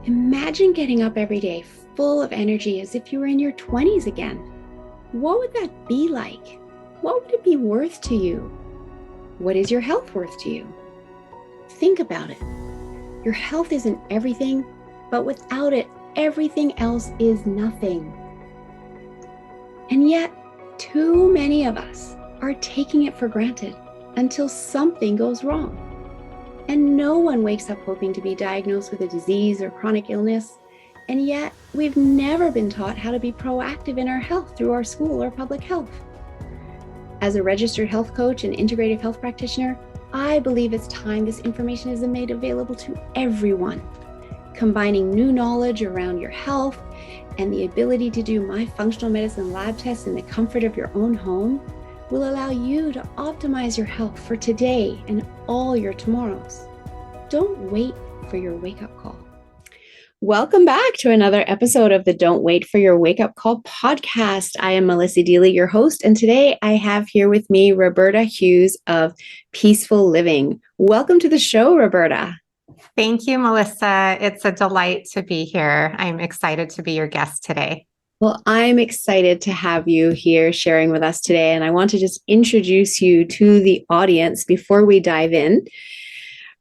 Imagine getting up every day full of energy as if you were in your 20s again. What would that be like? What would it be worth to you? What is your health worth to you? Think about it. Your health isn't everything, but without it, everything else is nothing. And yet, too many of us are taking it for granted until something goes wrong. And no one wakes up hoping to be diagnosed with a disease or chronic illness. And yet, we've never been taught how to be proactive in our health through our school or public health. As a registered health coach and integrative health practitioner, I believe it's time this information is made available to everyone. Combining new knowledge around your health and the ability to do my functional medicine lab tests in the comfort of your own home will allow you to optimize your health for today and all your tomorrows. Don't wait for your wake-up call. Welcome back to another episode of the Don't Wait for Your Wake-Up Call podcast. I am Melissa Deely, your host, and today I have here with me Roberta Hughes of PeaceFull Living. Welcome to the show, Roberta. Thank you, Melissa. It's a delight to be here. I'm excited to be your guest today. Well, I'm excited to have you here sharing with us today, and I want to just introduce you to the audience before we dive in.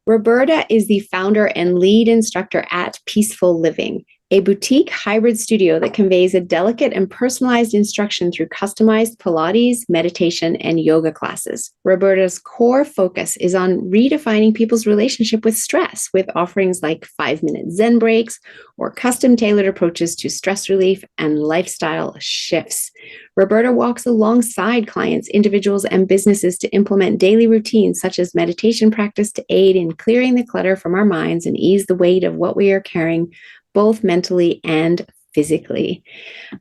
Roberta is the founder and lead instructor at PeaceFull Living, a boutique hybrid studio that conveys a delicate and personalized instruction through customized Pilates, meditation, and yoga classes. Roberta's core focus is on redefining people's relationship with stress with offerings like 5-minute Zen breaks or custom-tailored approaches to stress relief and lifestyle shifts. Roberta walks alongside clients, individuals, and businesses to implement daily routines such as meditation practice to aid in clearing the clutter from our minds and ease the weight of what we are carrying, both mentally and physically.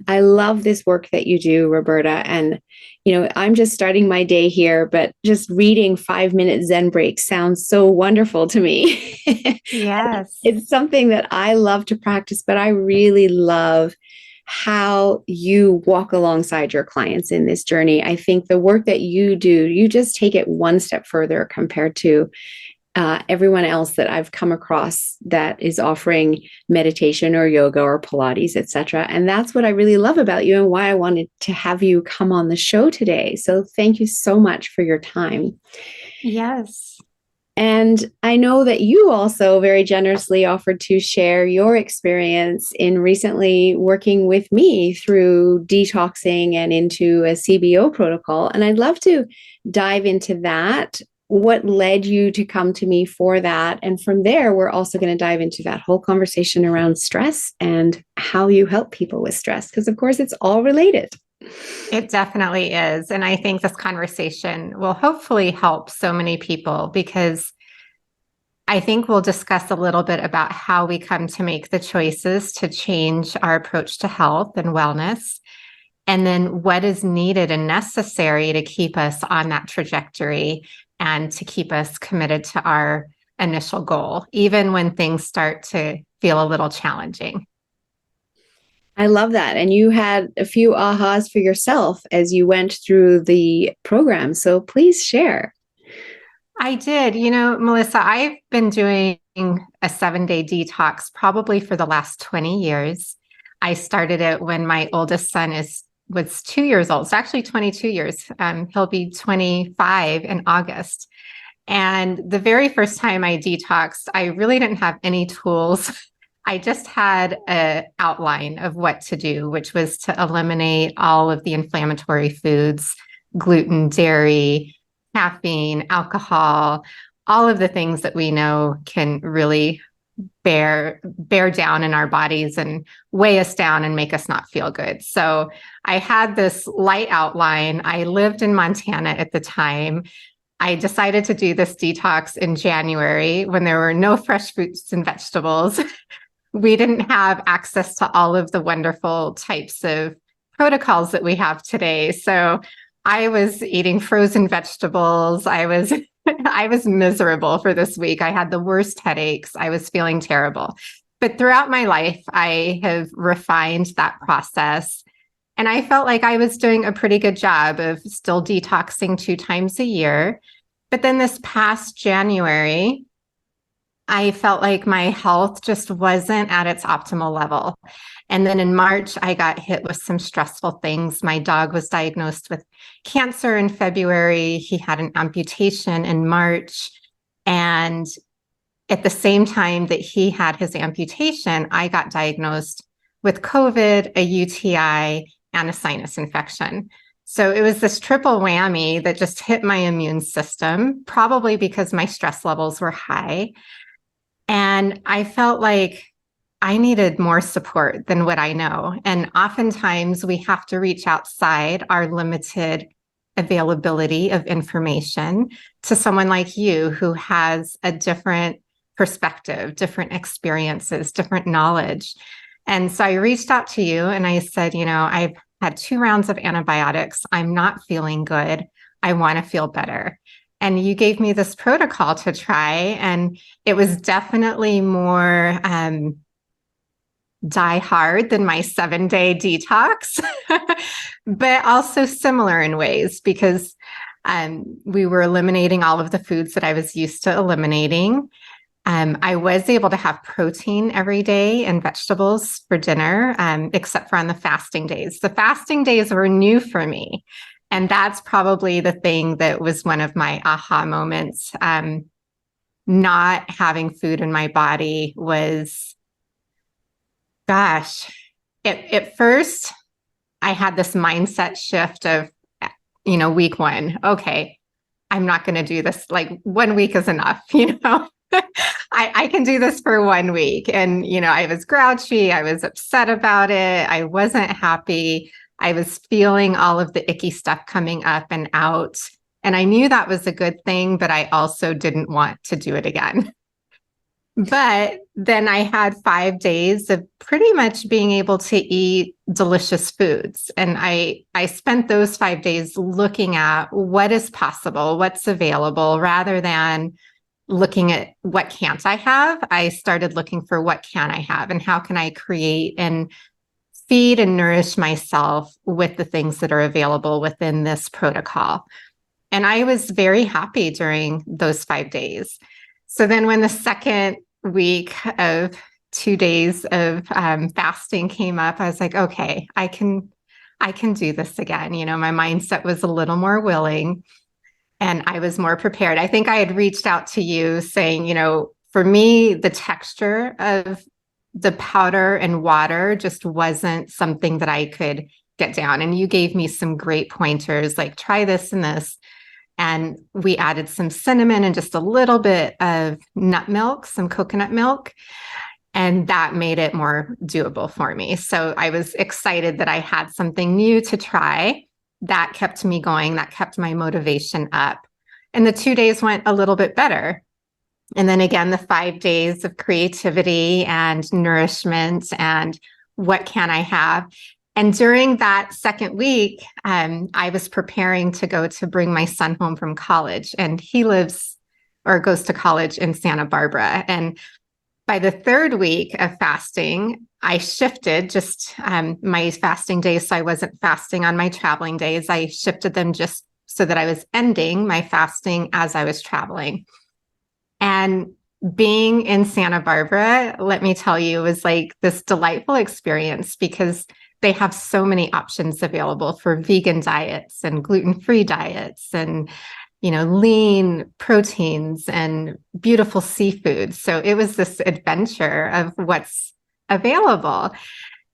I love this work that you do, Roberta. And, I'm just starting my day here, but just reading 5-minute Zen breaks sounds so wonderful to me. Yes. It's something that I love to practice, but I really love how you walk alongside your clients in this journey. I think the work that you do, you just take it one step further compared to everyone else that I've come across that is offering meditation or yoga or Pilates, etc. And that's what I really love about you and why I wanted to have you come on the show today. So thank you so much for your time. Yes. And I know that you also very generously offered to share your experience in recently working with me through detoxing and into a CBO protocol. And I'd love to dive into that. What led you to come to me for that? And from there, we're also going to dive into that whole conversation around stress and how you help people with stress, because of course it's all related. It definitely is. And I think this conversation will hopefully help so many people, because I think we'll discuss a little bit about how we come to make the choices to change our approach to health and wellness, and then what is needed and necessary to keep us on that trajectory and to keep us committed to our initial goal, even when things start to feel a little challenging. I love that. And you had a few ahas for yourself as you went through the program. So please share. I did. Melissa, I've been doing a 7-day detox probably for the last 20 years. I started it when my oldest son was 2 years old. It's actually 22 years. He'll be 25 in August. And the very first time I detoxed, I really didn't have any tools. I just had an outline of what to do, which was to eliminate all of the inflammatory foods, gluten, dairy, caffeine, alcohol, all of the things that we know can really bear down in our bodies and weigh us down and make us not feel good. So I had this light outline. I lived in Montana at the time. I decided to do this detox in January when there were no fresh fruits and vegetables. We didn't have access to all of the wonderful types of protocols that we have today. So I was eating frozen vegetables. I was miserable for this week. I had the worst headaches. I was feeling terrible. But throughout my life, I have refined that process. And I felt like I was doing a pretty good job of still detoxing 2 times a year. But then this past January, I felt like my health just wasn't at its optimal level. And then in March, I got hit with some stressful things. My dog was diagnosed with cancer in February. He had an amputation in March. And at the same time that he had his amputation, I got diagnosed with COVID, a UTI, and a sinus infection. So it was this triple whammy that just hit my immune system, probably because my stress levels were high. And I felt like I needed more support than what I know. And oftentimes we have to reach outside our limited availability of information to someone like you who has a different perspective, different experiences, different knowledge. And so I reached out to you and I said, I've had 2 rounds of antibiotics. I'm not feeling good. I want to feel better. And you gave me this protocol to try, and it was definitely more die hard than my 7-day detox, but also similar in ways because we were eliminating all of the foods that I was used to eliminating. I was able to have protein every day and vegetables for dinner, except for on the fasting days. The fasting days were new for me. And that's probably the thing that was one of my aha moments. Not having food in my body was, gosh, at first I had this mindset shift of, week one, okay, I'm not going to do this. Like 1 week is enough, I can do this for 1 week. And, I was grouchy. I was upset about it. I wasn't happy. I was feeling all of the icky stuff coming up and out. And I knew that was a good thing, but I also didn't want to do it again. But then I had 5 days of pretty much being able to eat delicious foods. And I spent those 5 days looking at what is possible, what's available, rather than looking at what can't I have. I started looking for what can I have and how can I create and feed and nourish myself with the things that are available within this protocol. And I was very happy during those 5 days. So then when the second week of 2 days of fasting came up, I was like, okay, I can do this again. My mindset was a little more willing and I was more prepared. I think I had reached out to you saying, for me, the texture of the powder and water just wasn't something that I could get down. And you gave me some great pointers, like try this and this. And we added some cinnamon and just a little bit of nut milk, some coconut milk. And that made it more doable for me. So I was excited that I had something new to try. That kept me going. That kept my motivation up. And the 2 days went a little bit better. And then again, the 5 days of creativity and nourishment and what can I have? And during that second week, I was preparing to go to bring my son home from college. And he lives or goes to college in Santa Barbara. And by the third week of fasting, I shifted just my fasting days. So I wasn't fasting on my traveling days. I shifted them just so that I was ending my fasting as I was traveling. And being in Santa Barbara, let me tell you, was like this delightful experience because they have so many options available for vegan diets and gluten-free diets and, lean proteins and beautiful seafood. So it was this adventure of what's available.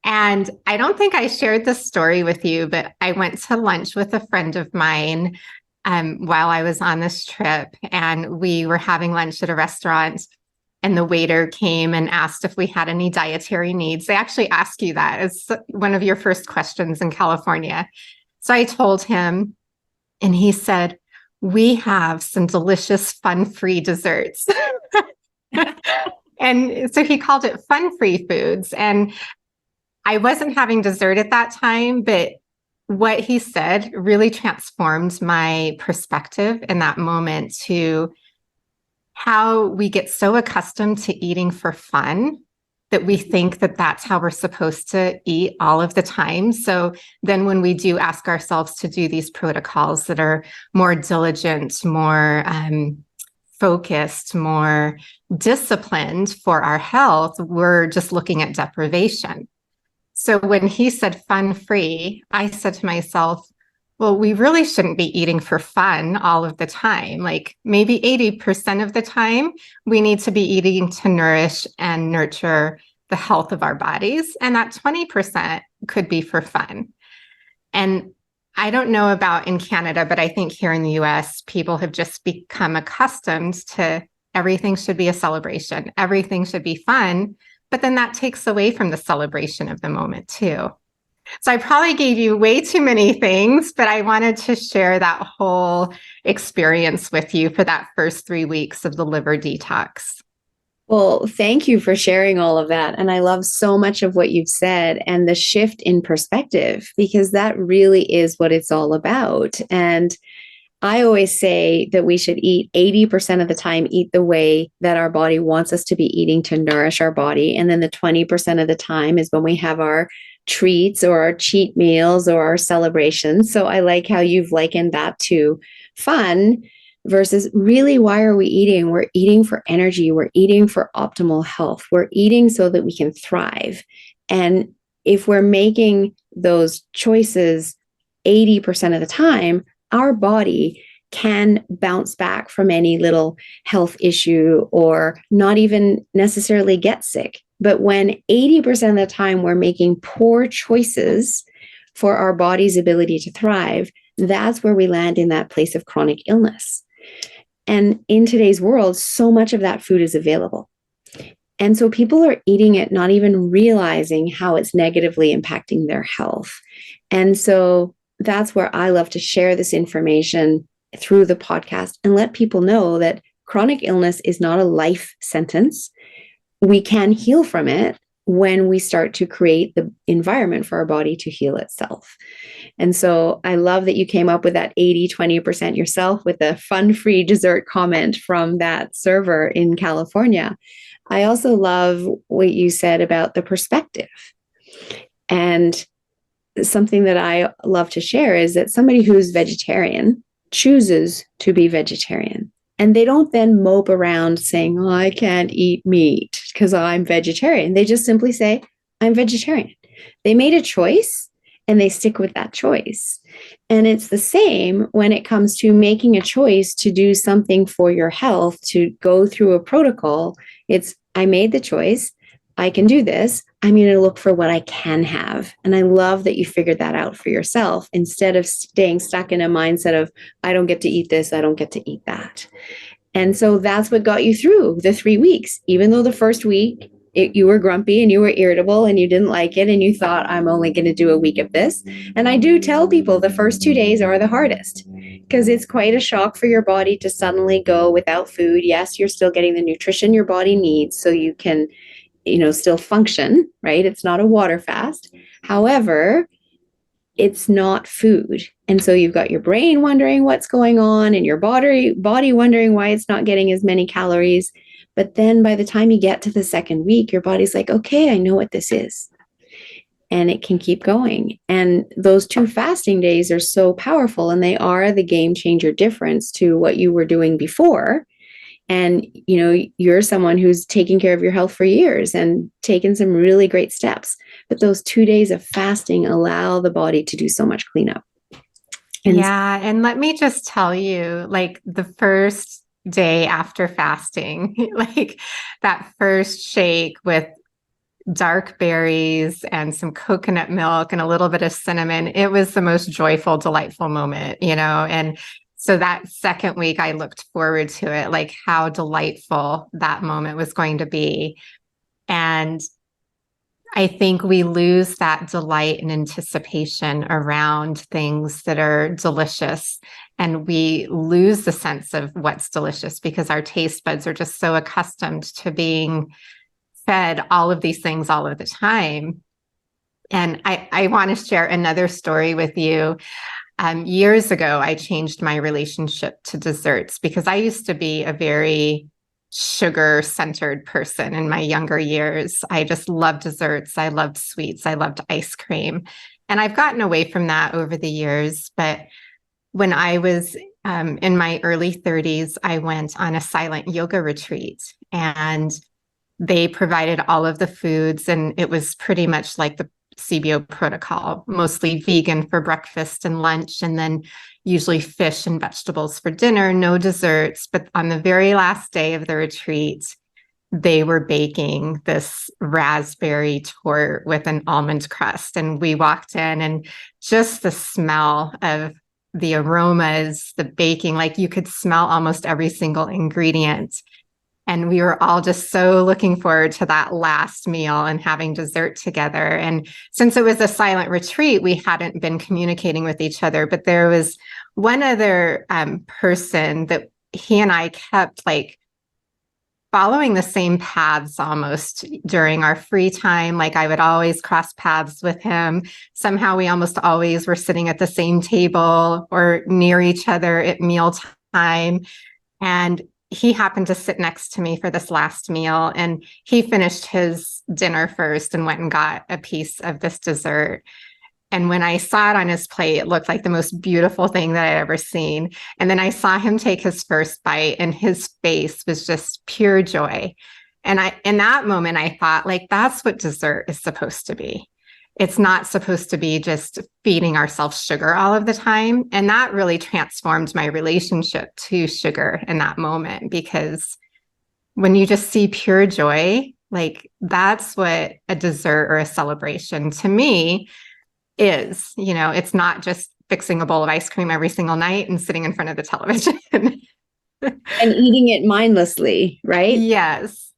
And I don't think I shared this story with you, but I went to lunch with a friend of mine while I was on this trip, and we were having lunch at a restaurant, and the waiter came and asked if we had any dietary needs. They actually ask you that as one of your first questions in California. So I told him, and he said, we have some delicious fun-free desserts. And so he called it fun-free foods. And I wasn't having dessert at that time, but what he said really transformed my perspective in that moment to how we get so accustomed to eating for fun that we think that that's how we're supposed to eat all of the time. So then when we do ask ourselves to do these protocols that are more diligent, more focused, more disciplined for our health, we're just looking at deprivation. So when he said fun free, I said to myself, well, we really shouldn't be eating for fun all of the time. Like maybe 80% of the time, we need to be eating to nourish and nurture the health of our bodies. And that 20% could be for fun. And I don't know about in Canada, but I think here in the US, people have just become accustomed to everything should be a celebration, everything should be fun. But then that takes away from the celebration of the moment, too. So I probably gave you way too many things, but I wanted to share that whole experience with you for that first 3 weeks of the liver detox. Well, thank you for sharing all of that. And I love so much of what you've said and the shift in perspective, because that really is what it's all about. And I always say that we should eat 80% of the time, eat the way that our body wants us to be eating to nourish our body. And then the 20% of the time is when we have our treats or our cheat meals or our celebrations. So I like how you've likened that to fun versus really, why are we eating? We're eating for energy. We're eating for optimal health. We're eating so that we can thrive. And if we're making those choices 80% of the time, our body can bounce back from any little health issue or not even necessarily get sick. But when 80% of the time we're making poor choices for our body's ability to thrive, that's where we land in that place of chronic illness. And in today's world, so much of that food is available. And so people are eating it, not even realizing how it's negatively impacting their health. And so that's where I love to share this information through the podcast and let people know that chronic illness is not a life sentence. We can heal from it when we start to create the environment for our body to heal itself. And so I love that you came up with that 80-20% yourself with a fun-free dessert comment from that server in California. I also love what you said about the perspective. And something that I love to share is that somebody who's vegetarian chooses to be vegetarian. And they don't then mope around saying, oh, I can't eat meat because I'm vegetarian. They just simply say, I'm vegetarian. They made a choice and they stick with that choice. And it's the same when it comes to making a choice to do something for your health, to go through a protocol. It's, I made the choice. I can do this. I'm going to look for what I can have. And I love that you figured that out for yourself instead of staying stuck in a mindset of, I don't get to eat this, I don't get to eat that. And so that's what got you through the 3 weeks, even though the first week you were grumpy and you were irritable and you didn't like it and you thought, I'm only going to do a week of this. And I do tell people the first 2 days are the hardest because it's quite a shock for your body to suddenly go without food. Yes, you're still getting the nutrition your body needs so you can still function, right? It's not a water fast. However, it's not food. And so you've got your brain wondering what's going on and your body wondering why it's not getting as many calories. But then by the time you get to the second week, your body's like, okay, I know what this is. And it can keep going. And those 2 fasting days are so powerful, and they are the game changer difference to what you were doing before. And, you're someone who's taking care of your health for years and taken some really great steps. But those 2 days of fasting allow the body to do so much cleanup. And let me just tell you, like the first day after fasting, like that first shake with dark berries and some coconut milk and a little bit of cinnamon, it was the most joyful, delightful moment, and so that second week, I looked forward to it, like how delightful that moment was going to be. And I think we lose that delight and anticipation around things that are delicious. And we lose the sense of what's delicious because our taste buds are just so accustomed to being fed all of these things all of the time. And I want to share another story with you. Years ago, I changed my relationship to desserts because I used to be a very sugar-centered person in my younger years. I just loved desserts. I loved sweets. I loved ice cream. And I've gotten away from that over the years. But when I was in my early 30s, I went on a silent yoga retreat, and they provided all of the foods, and it was pretty much like the CBO protocol, mostly vegan for breakfast and lunch, and then usually fish and vegetables for dinner, no desserts. But on the very last day of the retreat, they were baking this raspberry tort with an almond crust. And we walked in, and just the smell of the aromas, the baking, like you could smell almost every single ingredient. And we were all just so looking forward to that last meal and having dessert together. And since it was a silent retreat, we hadn't been communicating with each other. But there was one other person that he and I kept like following the same paths almost during our free time. Like I would always cross paths with him. Somehow we almost always were sitting at the same table or near each other at mealtime. And he happened to sit next to me for this last meal, and he finished his dinner first and went and got a piece of this dessert. And when I saw it on his plate, it looked like the most beautiful thing that I'd ever seen. And then I saw him take his first bite, and his face was just pure joy. And in that moment, I thought, like, that's what dessert is supposed to be. It's not supposed to be just feeding ourselves sugar all of the time. And that really transformed my relationship to sugar in that moment, because when you just see pure joy, like that's what a dessert or a celebration to me is. It's not just fixing a bowl of ice cream every single night and sitting in front of the television. And eating it mindlessly, right? Yes.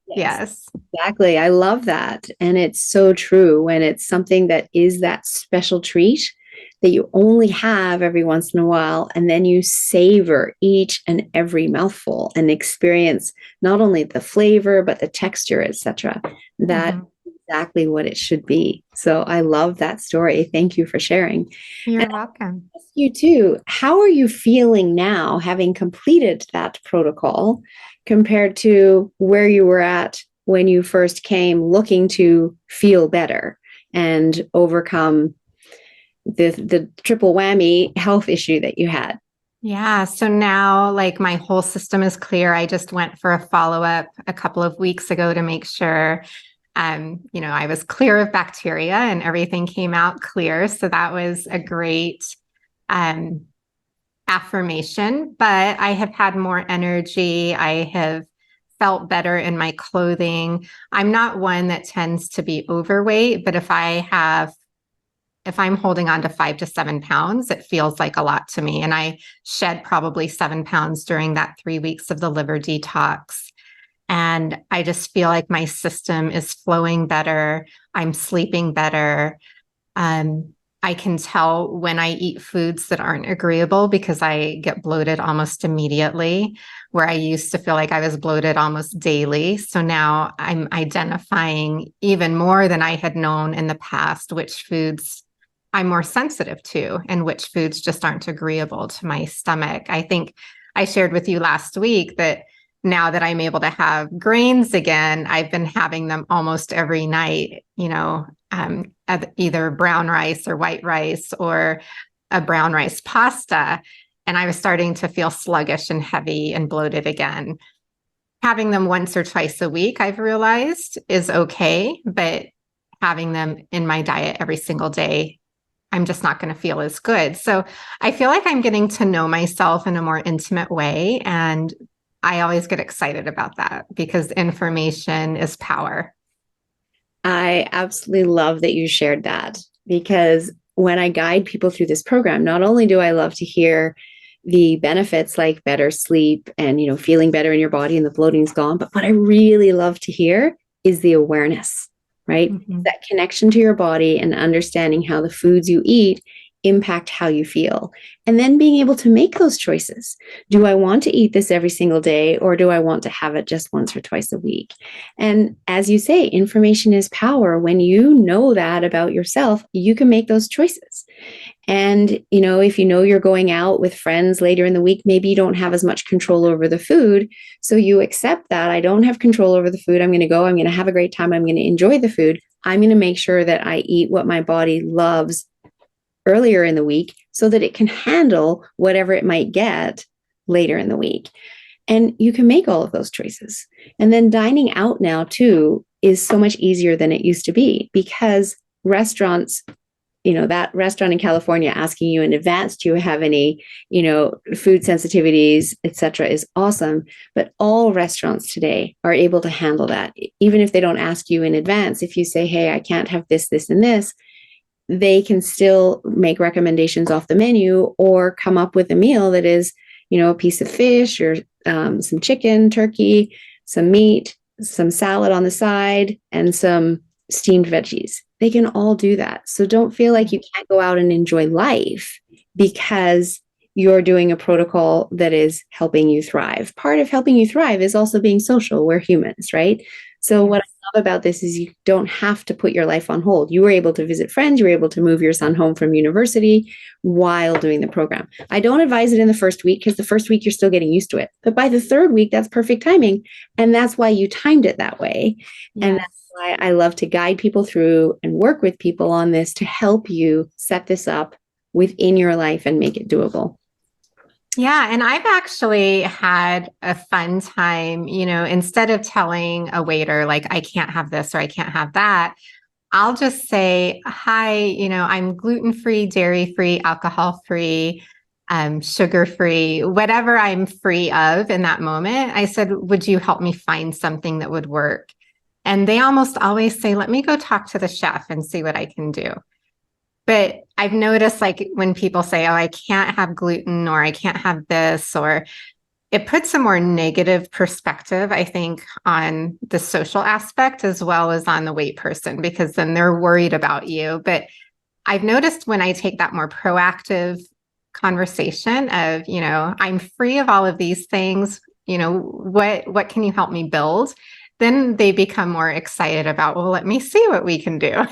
Exactly. I love that. And it's so true when it's something that is that special treat that you only have every once in a while, and then you savor each and every mouthful and experience not only the flavor, but the texture, etc. That exactly what it should be. So I love that story. Thank you for sharing. You're welcome. You too. How are you feeling now, having completed that protocol, compared to where you were at when you first came, looking to feel better and overcome the triple whammy health issue that you had? Yeah. So now, like, my whole system is clear. I just went for a follow-up a couple of weeks ago to make sure, I was clear of bacteria and everything came out clear. So that was a great affirmation. But I have had more energy. I have felt better in my clothing. I'm not one that tends to be overweight, but if I'm holding on to 5 to 7 pounds, it feels like a lot to me. And I shed probably 7 pounds during that 3 weeks of the liver detox. And I just feel like my system is flowing better. I'm sleeping better. I can tell when I eat foods that aren't agreeable because I get bloated almost immediately, where I used to feel like I was bloated almost daily. So now I'm identifying even more than I had known in the past which foods I'm more sensitive to and which foods just aren't agreeable to my stomach. I think I shared with you last week that now that I'm able to have grains again, I've been having them almost every night, either brown rice or white rice or a brown rice pasta. And I was starting to feel sluggish and heavy and bloated again. Having them once or twice a week, I've realized, is okay, but having them in my diet every single day, I'm just not going to feel as good. So I feel like I'm getting to know myself in a more intimate way. And I always get excited about that because information is power. I absolutely love that you shared that, because when I guide people through this program, not only do I love to hear the benefits like better sleep and, feeling better in your body and the bloating's gone, but what I really love to hear is the awareness, right? That connection to your body and understanding how the foods you eat impact how you feel. And then being able to make those choices. Do I want to eat this every single day, or do I want to have it just once or twice a week? And as you say, information is power. When you know that about yourself, you can make those choices. And, if you're going out with friends later in the week, maybe you don't have as much control over the food. So you accept that I don't have control over the food. I'm going to go, I'm going to have a great time. I'm going to enjoy the food. I'm going to make sure that I eat what my body loves earlier in the week so that it can handle whatever it might get later in the week. And you can make all of those choices. And then dining out now, too, is so much easier than it used to be because restaurants, that restaurant in California asking you in advance, do you have any, food sensitivities, etc., is awesome. But all restaurants today are able to handle that. Even if they don't ask you in advance, if you say, hey, I can't have this, this, and this, they can still make recommendations off the menu or come up with a meal that is, a piece of fish or some chicken, turkey, some meat, some salad on the side, and some steamed veggies. They can all do that. So don't feel like you can't go out and enjoy life because you're doing a protocol that is helping you thrive. Part of helping you thrive is also being social. We're humans, right? So what I love about this is you don't have to put your life on hold. You were able to visit friends. You were able to move your son home from university while doing the program. I don't advise it in the first week because the first week you're still getting used to it. But by the third week, that's perfect timing. And that's why you timed it that way. Yes. And that's why I love to guide people through and work with people on this to help you set this up within your life and make it doable. Yeah. And I've actually had a fun time, instead of telling a waiter, like, I can't have this or I can't have that, I'll just say, hi, I'm gluten-free, dairy-free, alcohol-free, sugar-free, whatever I'm free of in that moment. I said, would you help me find something that would work? And they almost always say, let me go talk to the chef and see what I can do. But I've noticed, like, when people say, oh, I can't have gluten or I can't have this, or it puts a more negative perspective, I think, on the social aspect as well as on the weight person, because then they're worried about you. But I've noticed when I take that more proactive conversation of, I'm free of all of these things, what can you help me build? Then they become more excited about, well, let me see what we can do.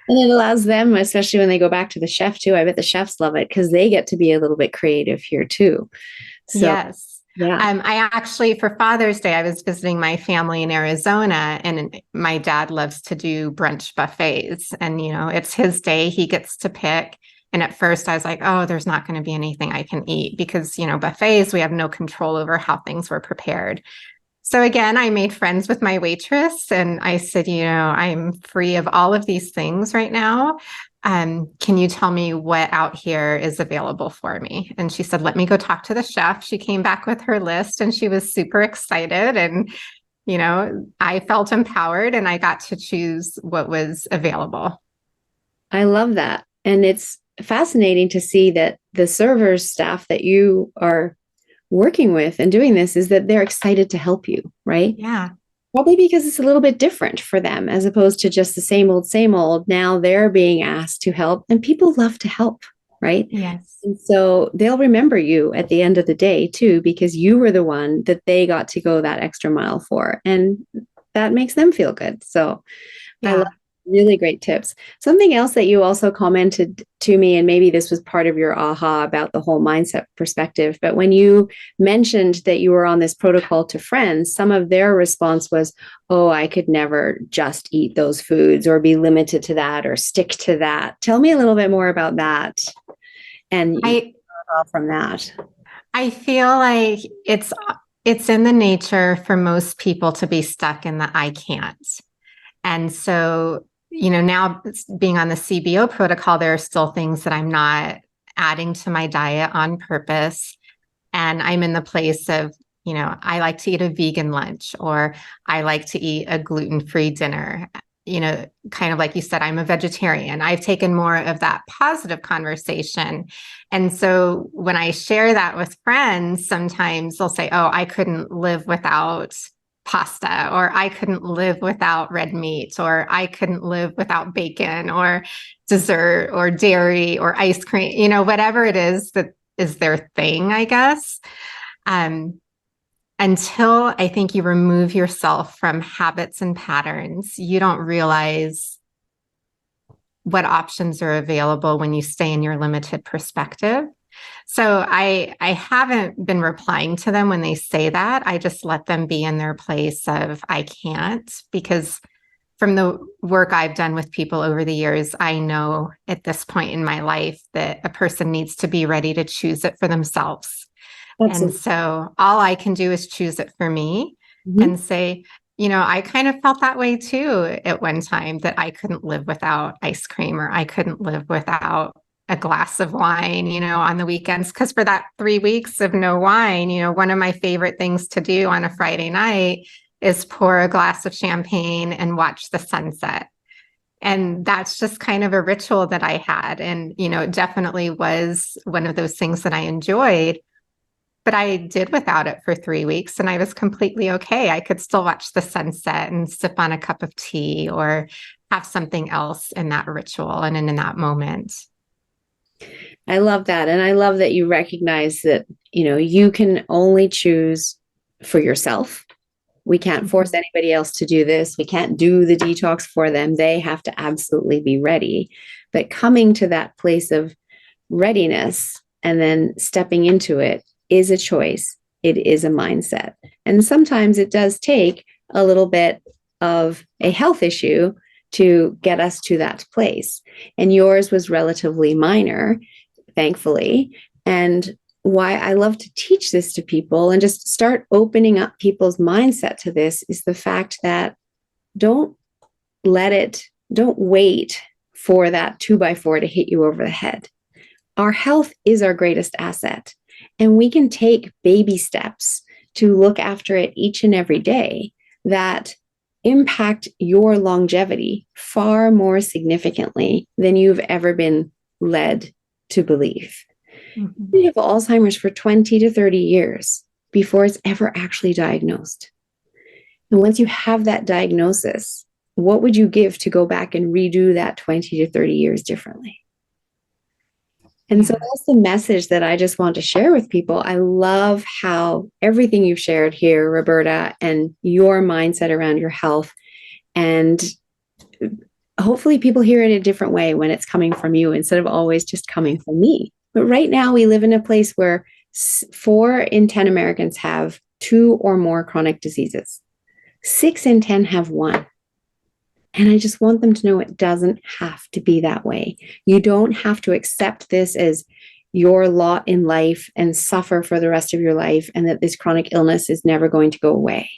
And it allows them, especially when they go back to the chef too. I bet the chefs love it because they get to be a little bit creative here too. So, yes. Yeah. I actually, for Father's Day, I was visiting my family in Arizona, and my dad loves to do brunch buffets. And, it's his day. He gets to pick. And at first I was like, oh, there's not going to be anything I can eat because, buffets, we have no control over how things were prepared. So again, I made friends with my waitress and I said, I'm free of all of these things right now. Can you tell me what out here is available for me? And she said, let me go talk to the chef. She came back with her list and she was super excited. And, I felt empowered and I got to choose what was available. I love that. And it's fascinating to see that the servers staff that you are working with and doing this is that they're excited to help you, right? Yeah. Probably because it's a little bit different for them as opposed to just the same old, same old. Now they're being asked to help and people love to help, right? Yes. And so they'll remember you at the end of the day too, because you were the one that they got to go that extra mile for. And that makes them feel good. So I love really great tips. Something else that you also commented to me, and maybe this was part of your aha about the whole mindset perspective, but when you mentioned that you were on this protocol to friends, some of their response was, oh, I could never just eat those foods or be limited to that or stick to that. Tell me a little bit more about that. And from that. I feel like it's in the nature for most people to be stuck in the I can't. And so, now being on the CBO protocol, there are still things that I'm not adding to my diet on purpose. And I'm in the place of, I like to eat a vegan lunch or I like to eat a gluten-free dinner. Kind of like you said, I'm a vegetarian. I've taken more of that positive conversation. And so when I share that with friends, sometimes they'll say, oh, I couldn't live without pasta, or I couldn't live without red meat, or I couldn't live without bacon or dessert or dairy or ice cream, whatever it is that is their thing, I guess. Until I think you remove yourself from habits and patterns, you don't realize what options are available when you stay in your limited perspective. So I haven't been replying to them when they say that. I just let them be in their place of I can't, because from the work I've done with people over the years, I know at this point in my life that a person needs to be ready to choose it for themselves. And Absolutely. so all I can do is choose it for me Mhm. and say, I kind of felt that way too at one time, that I couldn't live without ice cream, or I couldn't live without a glass of wine, on the weekends. Because for that 3 weeks of no wine, one of my favorite things to do on a Friday night is pour a glass of champagne and watch the sunset. And that's just kind of a ritual that I had. And, it definitely was one of those things that I enjoyed. But I did without it for 3 weeks and I was completely okay. I could still watch the sunset and sip on a cup of tea or have something else in that ritual and in that moment. I love that. And I love that you recognize that, you can only choose for yourself. We can't force Mhm. anybody else to do this. We can't do the detox for them. They have to absolutely be ready. But coming to that place of readiness and then stepping into it is a choice. It is a mindset. And sometimes it does take a little bit of a health issue to get us to that place. And yours was relatively minor, thankfully. And why I love to teach this to people and just start opening up people's mindset to this is the fact that don't don't wait for that 2x4 to hit you over the head. Our health is our greatest asset, and we can take baby steps to look after it each and every day that impact your longevity far more significantly than you've ever been led to believe. Mhm. We have Alzheimer's for 20 to 30 years before it's ever actually diagnosed. And once you have that diagnosis, what would you give to go back and redo that 20 to 30 years differently? And so Yeah. that's the message that I just want to share with people. I love how everything you've shared here, Roberta, and your mindset around your health. And hopefully people hear it a different way when it's coming from you instead of always just coming from me. But right now, we live in a place where 4 in 10 Americans have 2 or more chronic diseases, 6 in 10 have one. And I just want them to know it doesn't have to be that way. You don't have to accept this as your lot in life and suffer for the rest of your life, and that this chronic illness is never going to go away.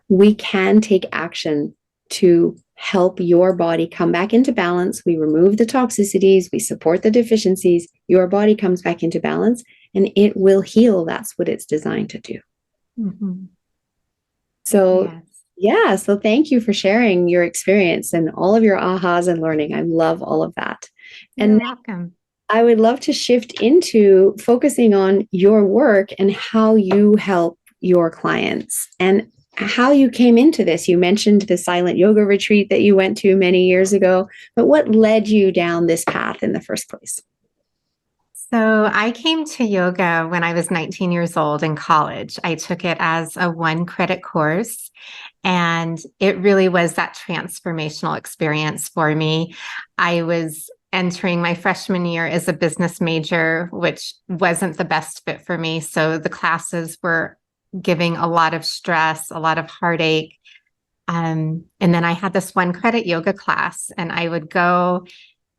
We can take action to help your body come back into balance. We remove the toxicities, we support the deficiencies, your body comes back into balance, and it will heal. That's what it's designed to do. Mhm. So, Yes. yeah, so thank you for sharing your experience and all of your ahas and learning. I love all of that. You're And welcome. I would love to shift into focusing on your work and how you help your clients and how you came into this. You mentioned the silent yoga retreat that you went to many years ago, but what led you down this path in the first place? So I came to yoga when I was 19 years old in college. I took it as a 1 credit course, and it really was that transformational experience for me. I was entering my freshman year as a business major, which wasn't the best fit for me. So the classes were giving a lot of stress, a lot of heartache. And then I had this 1 credit yoga class, and I would go.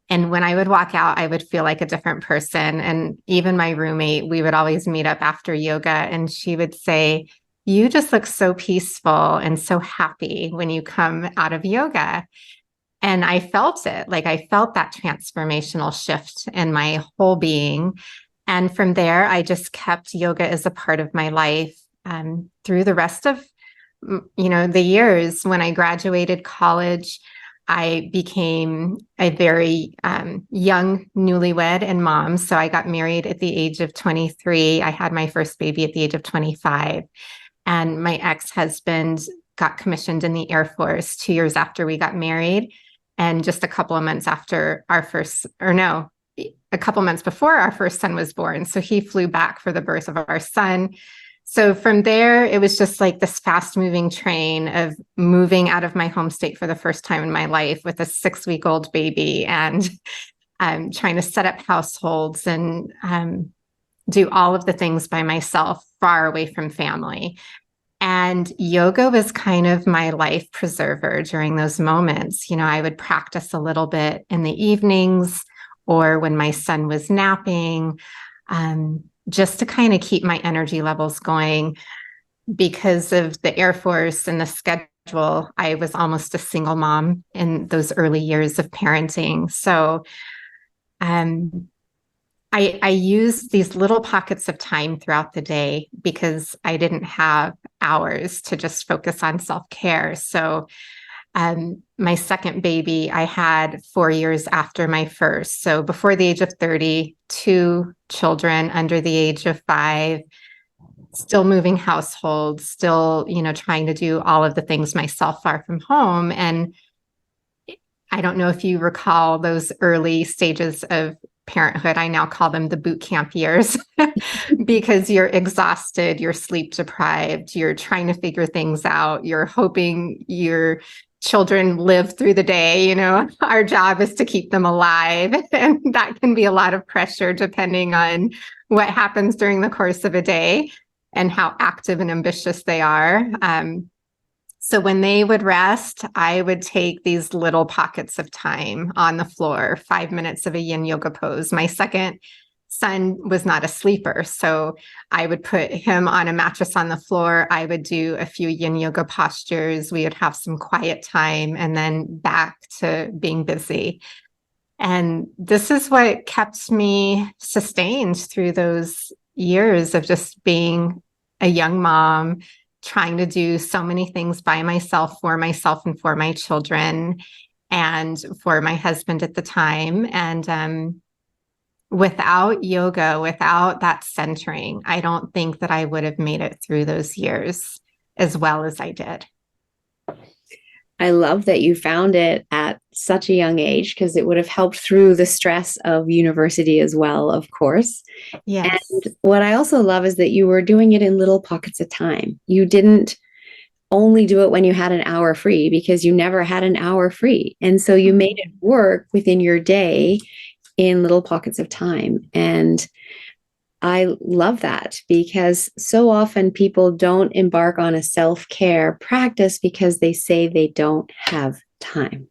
And when I would walk out, I would feel like a different person. And even my roommate, we would always meet up after yoga, and she would say, "You just look so peaceful and so happy when you come out of yoga." And I felt it. Like I felt that transformational shift in my whole being. And from there, I just kept yoga as a part of my life through the rest of the years. When I graduated college, I became a very young newlywed and mom. So I got married at the age of 23. I had my first baby at the age of 25. And my ex-husband got commissioned in the Air Force 2 years after we got married. And just a couple of months after our first, or no, a couple months before our first son was born. So he flew back for the birth of our son. So from there, it was just like this fast moving train of moving out of my home state for the first time in my life with a 6-week-old baby, and trying to set up households and do all of the things by myself, far away from family. And yoga was kind of my life preserver during those moments. I would practice a little bit in the evenings or when my son was napping. just to kind of keep my energy levels going. Because of the Air Force and the schedule, I was almost a single mom in those early years of parenting. So I used these little pockets of time throughout the day because I didn't have hours to just focus on self-care. So my second baby, I had 4 years after my first. So before the age of 30, two children under the age of 5, still moving households, still, trying to do all of the things myself far from home. And I don't know if you recall those early stages of parenthood. I now call them the boot camp years because you're exhausted, you're sleep deprived, you're trying to figure things out, you're hoping your children live through the day. Our job is to keep them alive. And that can be a lot of pressure depending on what happens during the course of a day and how active and ambitious they are. So when they would rest, I would take these little pockets of time on the floor, 5 minutes of a yin yoga pose. My second son was not a sleeper, so I would put him on a mattress on the floor. I would do a few yin yoga postures. We would have some quiet time and then back to being busy. And this is what kept me sustained through those years of just being a young mom, trying to do so many things by myself, and for my children and for my husband at the time. And without yoga, without that centering, I don't think that I would have made it through those years as well as I did. I love that you found it at such a young age because it would have helped through the stress of university as well, of course. Yes. And what I also love is that you were doing it in little pockets of time. You didn't only do it when you had an hour free because you never had an hour free. And so you made it work within your day in little pockets of time. And I love that because so often people don't embark on a self-care practice because they say they don't have time.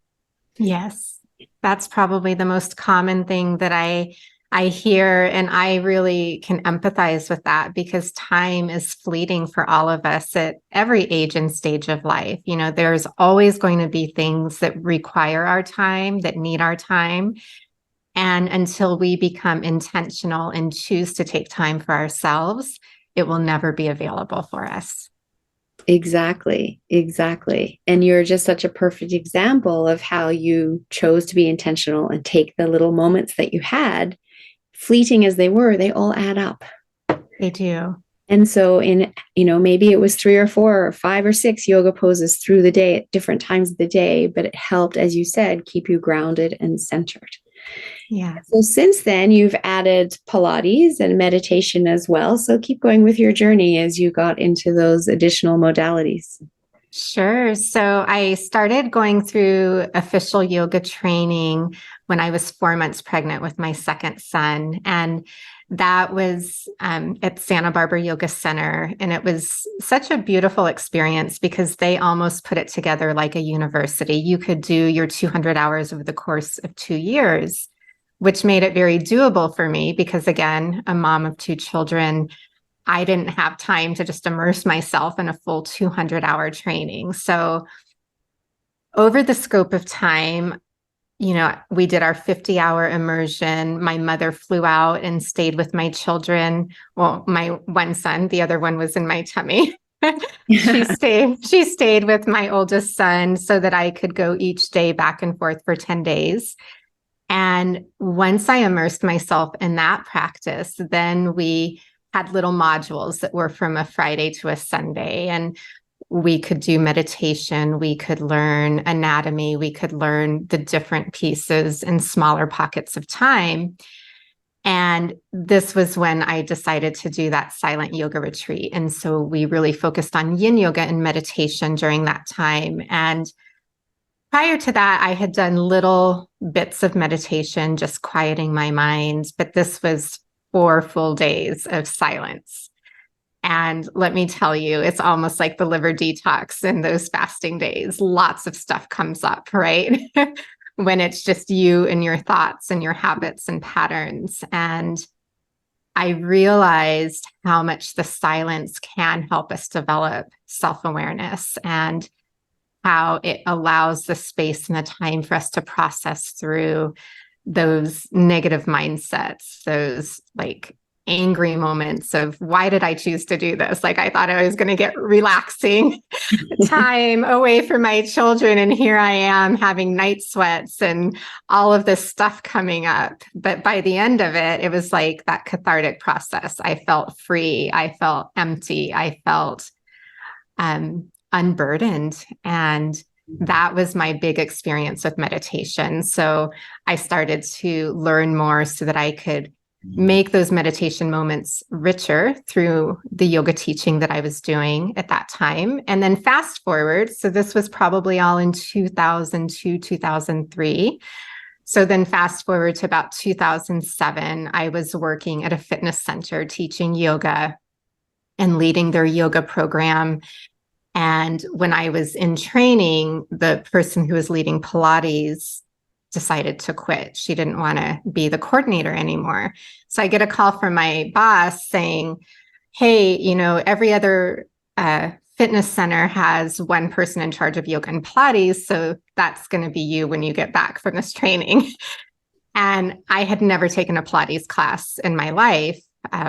Yes. That's probably the most common thing that I hear, and I really can empathize with that because time is fleeting for all of us at every age and stage of life. There's always going to be things that require our time, that need our time. And until we become intentional and choose to take time for ourselves, it will never be available for us. Exactly. And you're just such a perfect example of how you chose to be intentional and take the little moments that you had, fleeting as they were, they all add up. They do. And so maybe it was 3 or 4 or 5 or 6 yoga poses through the day at different times of the day, but it helped, as you said, keep you grounded and centered. Yeah. So since then, you've added Pilates and meditation as well. So keep going with your journey as you got into those additional modalities. Sure. So I started going through official yoga training when I was 4 months pregnant with my second son. And that was at Santa Barbara Yoga Center. And it was such a beautiful experience because they almost put it together like a university. You could do your 200 hours over the course of 2 years, which made it very doable for me because, again, a mom of 2 children, I didn't have time to just immerse myself in a full 200-hour training. So over the scope of time, we did our 50-hour immersion. My mother flew out and stayed with my children. Well, my one son, the other one was in my tummy. She stayed with my oldest son so that I could go each day back and forth for 10 days. And once I immersed myself in that practice, then we had little modules that were from a Friday to a Sunday. And we could do meditation, we could learn anatomy, we could learn the different pieces in smaller pockets of time. And this was when I decided to do that silent yoga retreat. And so we really focused on yin yoga and meditation during that time. And prior to that, I had done little bits of meditation, just quieting my mind. But this was 4 full days of silence. And let me tell you, it's almost like the liver detox in those fasting days. Lots of stuff comes up, right? When it's just you and your thoughts and your habits and patterns. And I realized how much the silence can help us develop self-awareness, and how it allows the space and the time for us to process through those negative mindsets, those like angry moments of why did I choose to do this? Like I thought I was going to get relaxing time away from my children. And here I am having night sweats and all of this stuff coming up. But by the end of it, it was like that cathartic process. I felt free. I felt empty. I felt unburdened. And that was my big experience with meditation. So I started to learn more so that I could make those meditation moments richer through the yoga teaching that I was doing at that time. And then fast forward, so this was probably all in 2002, 2003. So then fast forward to about 2007, I was working at a fitness center teaching yoga and leading their yoga program. And when I was in training, the person who was leading Pilates decided to quit. She didn't want to be the coordinator anymore. So I get a call from my boss saying, hey, every other fitness center has one person in charge of yoga and Pilates. So that's going to be you when you get back from this training. And I had never taken a Pilates class in my life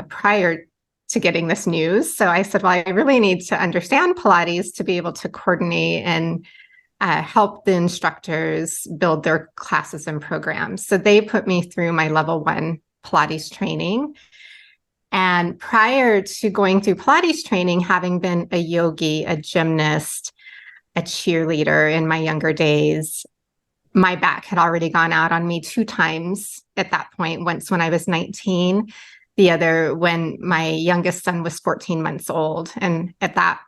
prior to getting this news. So I said, well, I really need to understand Pilates to be able to coordinate and help the instructors build their classes and programs. So they put me through my level 1 Pilates training. And prior to going through Pilates training, having been a yogi, a gymnast, a cheerleader in my younger days, my back had already gone out on me 2 times at that point, once when I was 19, the other when my youngest son was 14 months old. And at that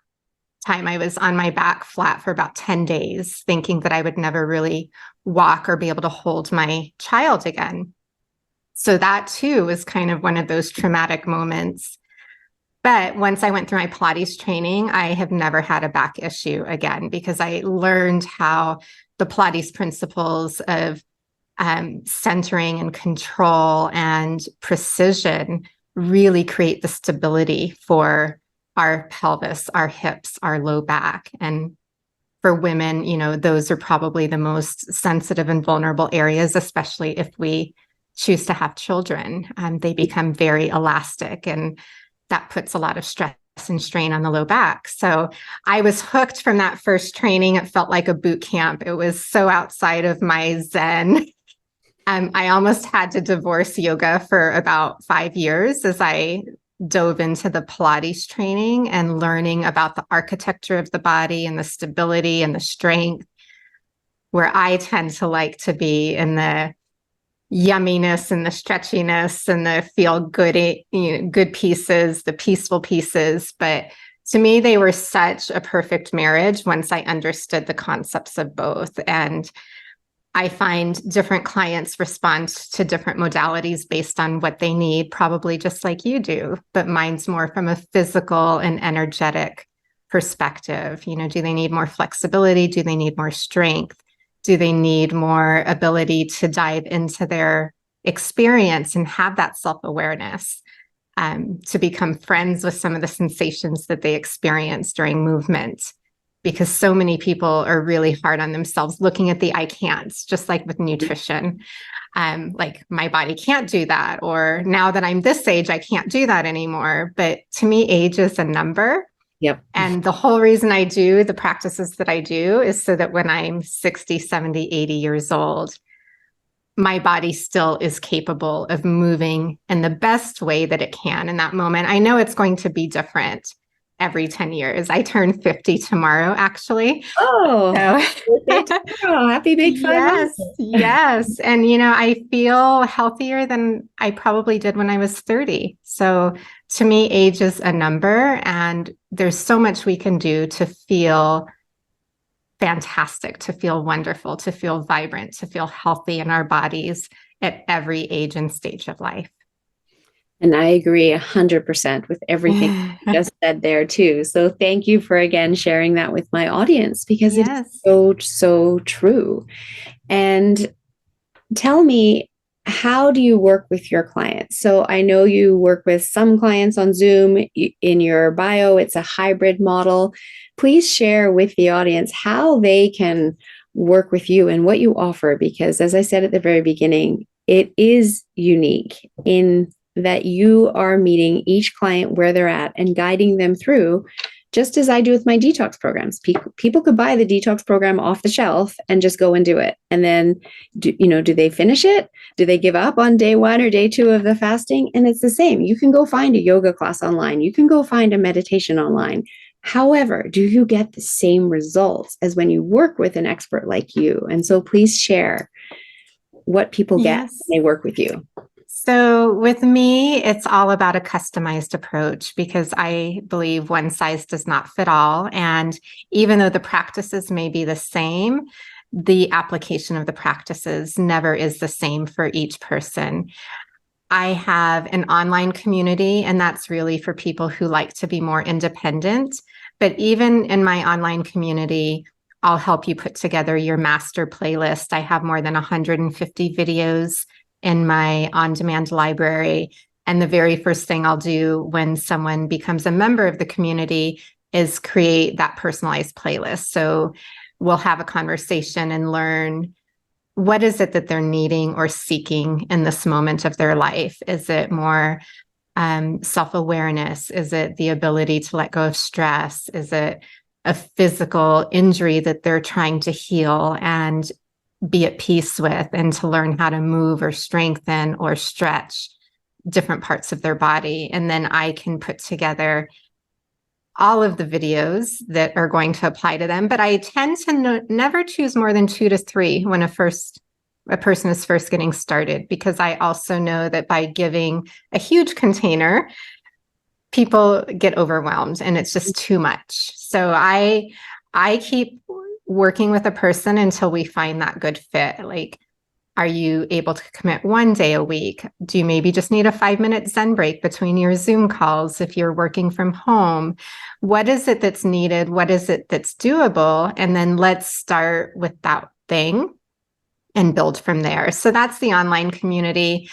time, I was on my back flat for about 10 days, thinking that I would never really walk or be able to hold my child again. So that too was kind of one of those traumatic moments. But once I went through my Pilates training, I have never had a back issue again, because I learned how the Pilates principles of centering and control and precision really create the stability for our pelvis, our hips, our low back. And for women, those are probably the most sensitive and vulnerable areas, especially if we choose to have children. They become very elastic, and that puts a lot of stress and strain on the low back. So I was hooked from that first training. It felt like a boot camp. It was so outside of my Zen. I almost had to divorce yoga for about 5 years as I dove into the Pilates training and learning about the architecture of the body and the stability and the strength, where I tend to like to be in the yumminess and the stretchiness and the feel good, good pieces, the peaceful pieces. But to me, they were such a perfect marriage once I understood the concepts of both. And I find different clients respond to different modalities based on what they need, probably just like you do, but mine's more from a physical and energetic perspective. Do they need more flexibility? Do they need more strength? Do they need more ability to dive into their experience and have that self-awareness, to become friends with some of the sensations that they experience during movement? Because so many people are really hard on themselves looking at the I can'ts, just like with nutrition. Like my body can't do that, or now that I'm this age, I can't do that anymore. But to me, age is a number. Yep. And the whole reason I do the practices that I do is so that when I'm 60, 70, 80 years old, my body still is capable of moving in the best way that it can in that moment. I know it's going to be different every 10 years. I turn 50 tomorrow, actually. Oh, So, happy big 5 yes, yes. And, I feel healthier than I probably did when I was 30. So to me, age is a number, and there's so much we can do to feel fantastic, to feel wonderful, to feel vibrant, to feel healthy in our bodies at every age and stage of life. And I agree 100% with everything you just said there too. So thank you for again sharing that with my audience, because Yes. it's so true. And tell me, how do you work with your clients? So I know you work with some clients on Zoom. In your bio, it's a hybrid model. Please share with the audience how they can work with you and what you offer, because as I said at the very beginning, it is unique in that you are meeting each client where they're at and guiding them through, just as I do with my detox programs. People could buy the detox program off the shelf and just go and do it. And then, do they finish it? Do they give up on day 1 or day 2 of the fasting? And it's the same. You can go find a yoga class online. You can go find a meditation online. However, do you get the same results as when you work with an expert like you? And so please share what people get when they work with you. So with me, it's all about a customized approach, because I believe one size does not fit all. And even though the practices may be the same, the application of the practices never is the same for each person. I have an online community, and that's really for people who like to be more independent. But even in my online community, I'll help you put together your master playlist. I have more than 150 videos in my on-demand library. And the very first thing I'll do when someone becomes a member of the community is create that personalized playlist. So we'll have a conversation and learn, what is it that they're needing or seeking in this moment of their life? Is it more self-awareness? Is it the ability to let go of stress? Is it a physical injury that they're trying to heal and be at peace with, and to learn how to move or strengthen or stretch different parts of their body? And then I can put together all of the videos that are going to apply to them. But I tend to never choose more than 2 to 3 when a person is first getting started, because I also know that by giving a huge container, people get overwhelmed and it's just too much. So I keep working with a person until we find that good fit. Like, are you able to commit 1 day a week? Do you maybe just need a 5-minute Zen break between your Zoom calls if you're working from home? What is it that's needed? What is it that's doable? And then let's start with that thing and build from there. So that's the online community.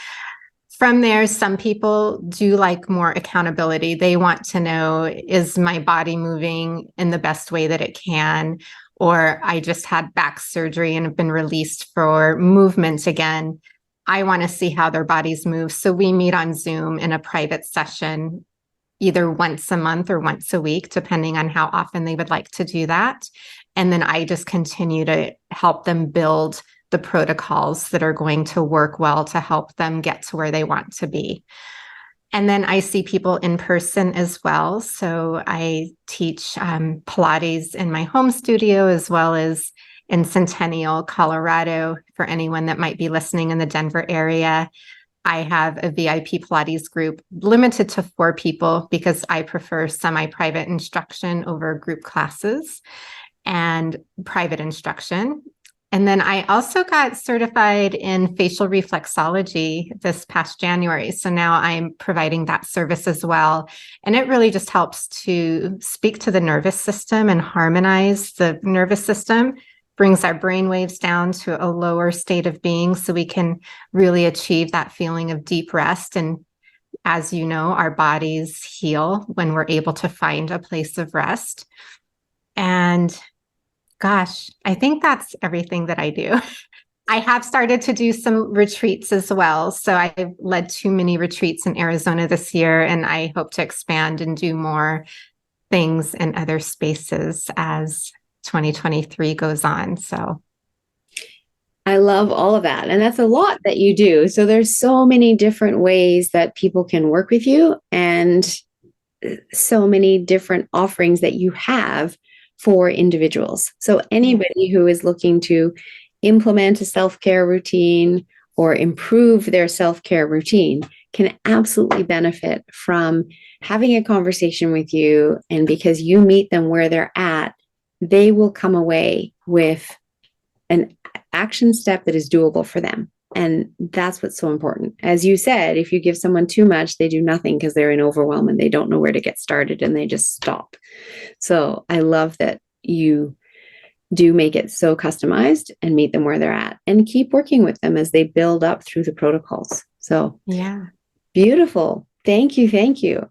From there, some people do like more accountability. They want to know, is my body moving in the best way that it can? Or I just had back surgery and have been released for movement again. I want to see how their bodies move. So we meet on Zoom in a private session, either once a month or once a week, depending on how often they would like to do that. And then I just continue to help them build the protocols that are going to work well to help them get to where they want to be. And then I see people in person as well. So I teach Pilates in my home studio, as well as in Centennial, Colorado, for anyone that might be listening in the Denver area. I have a VIP Pilates group limited to 4 people, because I prefer semi-private instruction over group classes and private instruction. And then I also got certified in facial reflexology this past January. So now I'm providing that service as well. And it really just helps to speak to the nervous system and harmonize the nervous system, brings our brain waves down to a lower state of being so we can really achieve that feeling of deep rest. And as you know, our bodies heal when we're able to find a place of rest. And gosh, I think that's everything that I do. I have started to do some retreats as well. So I've led 2 mini retreats in Arizona this year, and I hope to expand and do more things in other spaces as 2023 goes on. So I love all of that. And that's a lot that you do. So there's so many different ways that people can work with you, and so many different offerings that you have for individuals. So anybody who is looking to implement a self-care routine or improve their self-care routine can absolutely benefit from having a conversation with you. And because you meet them where they're at, they will come away with an action step that is doable for them. And that's what's so important. As you said, if you give someone too much, they do nothing because they're in overwhelm and they don't know where to get started and they just stop. So I love that you do make it so customized and meet them where they're at and keep working with them as they build up through the protocols. So Yeah. beautiful. Thank you. Thank you.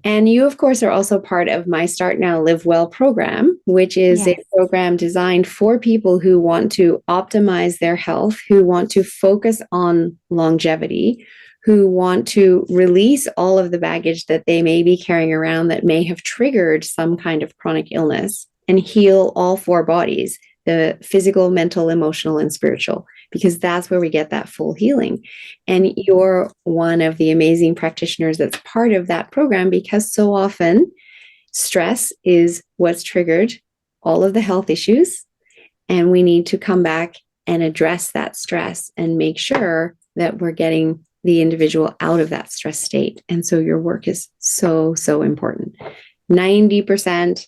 And you, of course, are also part of my Start Now, Live Well program, which is Yes. a program designed for people who want to optimize their health, who want to focus on longevity, who want to release all of the baggage that they may be carrying around that may have triggered some kind of chronic illness, and heal all four bodies, the physical, mental, emotional, and spiritual, because that's where we get that full healing. And you're one of the amazing practitioners that's part of that program, because so often stress is what's triggered all of the health issues. And we need to come back and address that stress and make sure that we're getting the individual out of that stress state. And so your work is so, so important. 90%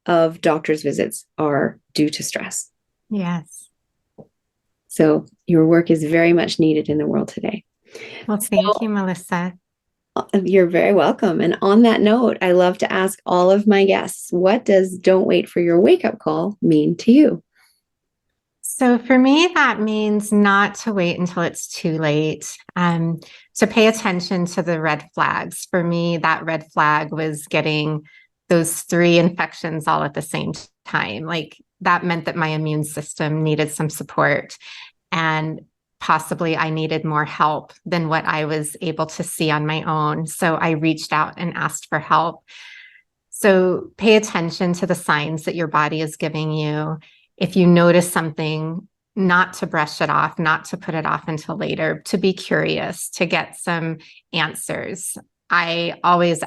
of doctor's visits are due to stress. Yes. So your work is very much needed in the world today. Well, thank you, Melissa. You're very welcome. And on that note, I love to ask all of my guests, what does "don't wait for your wake-up call" mean to you? So for me, that means not to wait until it's too late. To pay attention to the red flags. For me, that red flag was getting those 3 infections all at the same time. Like, that meant that my immune system needed some support, and possibly I needed more help than what I was able to see on my own. So I reached out and asked for help. So pay attention to the signs that your body is giving you. If you notice something, not to brush it off, not to put it off until later, to be curious, to get some answers. I always,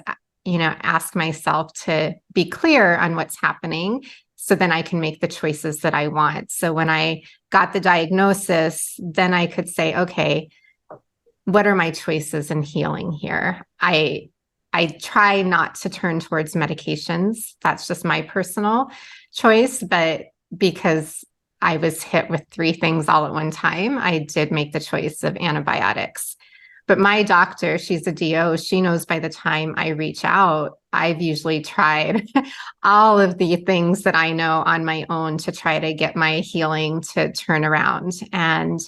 ask myself to be clear on what's happening, so then I can make the choices that I want. So when I got the diagnosis, then I could say, okay, what are my choices in healing here? I try not to turn towards medications. That's just my personal choice. But because I was hit with 3 things all at one time, I did make the choice of antibiotics. But my doctor, she's a DO, she knows by the time I reach out, I've usually tried all of the things that I know on my own to try to get my healing to turn around. And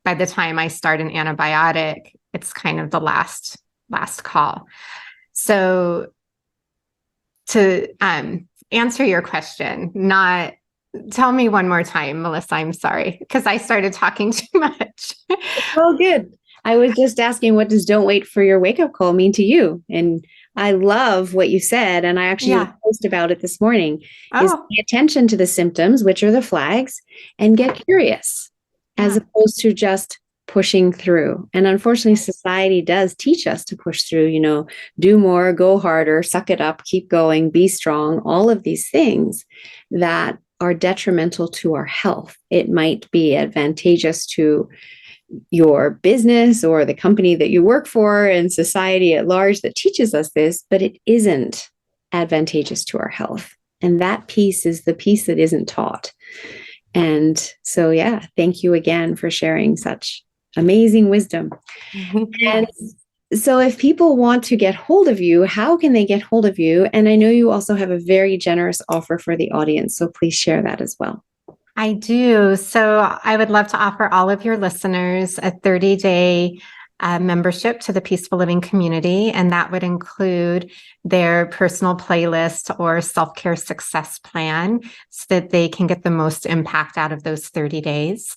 by the time I start an antibiotic, it's kind of the last call. So to answer your question, tell me one more time, Melissa, I'm sorry, because I started talking too much. Oh, good. I was just asking, what does "don't wait for your wake-up call" mean to you? And I love what you said, and I actually wrote a post about it this morning, is pay attention to the symptoms, which are the flags, and get curious, as opposed to just pushing through. And unfortunately, society does teach us to push through, do more, go harder, suck it up, keep going, be strong, all of these things that are detrimental to our health. It might be advantageous to your business or the company that you work for and society at large that teaches us this, but it isn't advantageous to our health. And that piece is the piece that isn't taught. And so, thank you again for sharing such amazing wisdom. Yes. And so if people want to get hold of you, how can they get hold of you? And I know you also have a very generous offer for the audience, so please share that as well. I do. So I would love to offer all of your listeners a 30-day membership to the PeaceFull Living Community, and that would include their personal playlist or self-care success plan so that they can get the most impact out of those 30 days.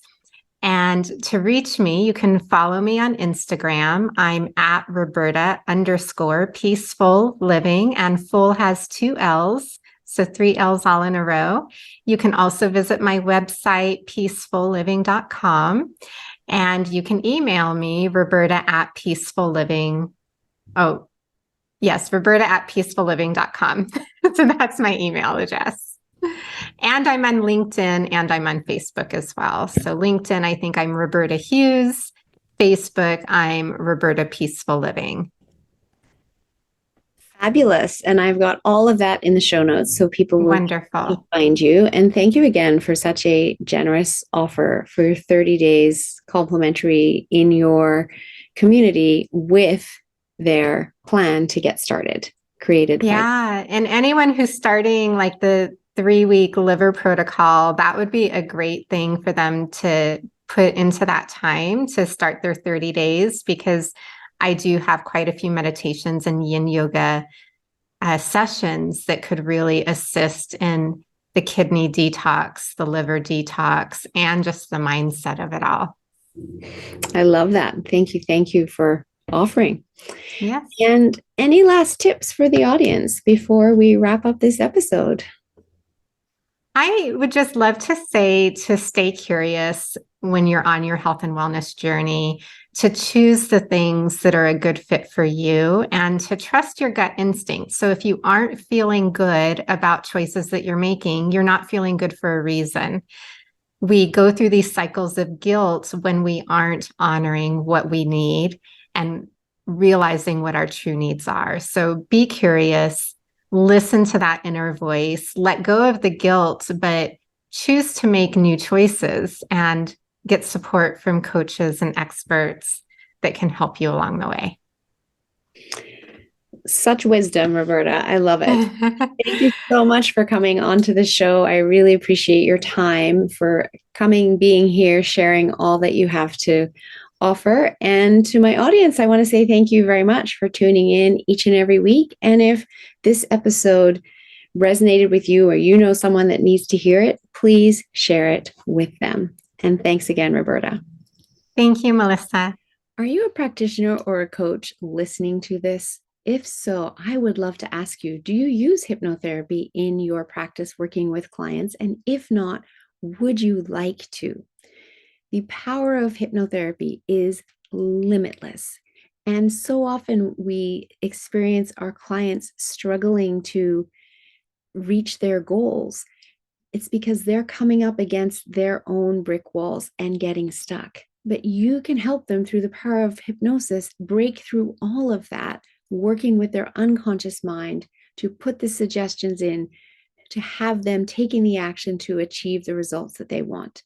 And to reach me, you can follow me on Instagram. I'm at Roberta_PeaceFull Living, and full has 2 L's. So 3 L's all in a row. You can also visit my website, peacefulliving.com, and you can email me, Roberta@peacefulliving. Oh, yes, Roberta@peacefulliving.com. So that's my email address. And I'm on LinkedIn and I'm on Facebook as well. So LinkedIn, I think I'm Roberta Hughes. Facebook, I'm Roberta PeaceFull Living. Fabulous. And I've got all of that in the show notes so people will find you. And thank you again for such a generous offer for your 30 days complimentary in your community with their plan to get started, created. Yeah. And anyone who's starting like the 3-week liver protocol, that would be a great thing for them to put into that time to start their 30 days, because I do have quite a few meditations and yin yoga sessions that could really assist in the kidney detox, the liver detox, and just the mindset of it all. I love that. Thank you. Thank you for offering. Yes. And any last tips for the audience before we wrap up this episode? I would just love to say to stay curious when you're on your health and wellness journey, to choose the things that are a good fit for you and to trust your gut instinct. So if you aren't feeling good about choices that you're making, you're not feeling good for a reason. We go through these cycles of guilt when we aren't honoring what we need and realizing what our true needs are. So be curious, listen to that inner voice, let go of the guilt, but choose to make new choices and get support from coaches and experts that can help you along the way. Such wisdom, Roberta. I love it. Thank you so much for coming onto the show. I really appreciate your time, for coming, being here, sharing all that you have to offer. And to my audience, I want to say thank you very much for tuning in each and every week. And if this episode resonated with you, or you know someone that needs to hear it, please share it with them. And thanks again, Roberta. Thank you, Melissa. Are you a practitioner or a coach listening to this? If so, I would love to ask you, do you use hypnotherapy in your practice working with clients? And if not, would you like to? The power of hypnotherapy is limitless. And so often we experience our clients struggling to reach their goals. It's because they're coming up against their own brick walls and getting stuck. But you can help them through the power of hypnosis break through all of that, working with their unconscious mind to put the suggestions in, to have them taking the action to achieve the results that they want.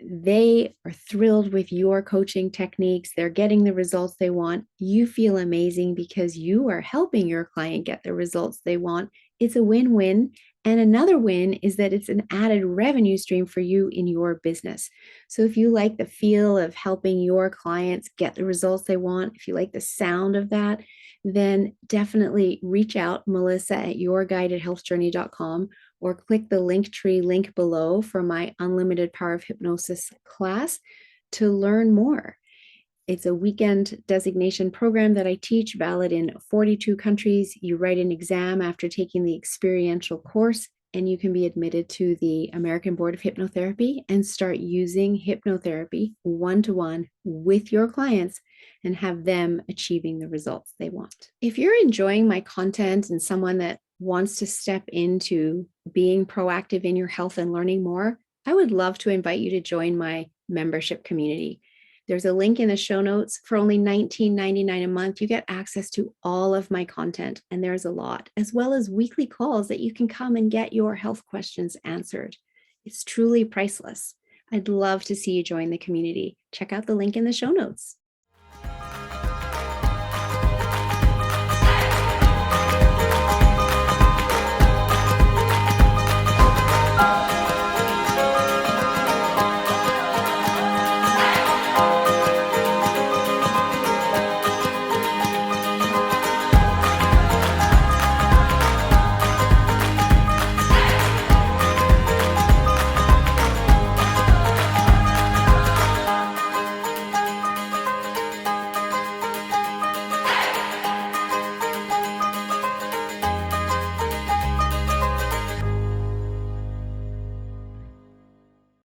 They are thrilled with your coaching techniques. They're getting the results they want. You feel amazing because you are helping your client get the results they want. It's a win-win. And another win is that it's an added revenue stream for you in your business. So if you like the feel of helping your clients get the results they want, if you like the sound of that, then definitely reach out, Melissa at yourguidedhealthjourney.com, or click the Linktree link below for my Unlimited Power of Hypnosis class to learn more. It's a weekend designation program that I teach, valid in 42 countries. You write an exam after taking the experiential course, and you can be admitted to the American Board of Hypnotherapy and start using hypnotherapy one-to-one with your clients and have them achieving the results they want. If you're enjoying my content and someone that wants to step into being proactive in your health and learning more, I would love to invite you to join my membership community. There's a link in the show notes. For only $19.99 a month, you get access to all of my content, and there's a lot, as well as weekly calls that you can come and get your health questions answered. It's truly priceless. I'd love to see you join the community. Check out the link in the show notes.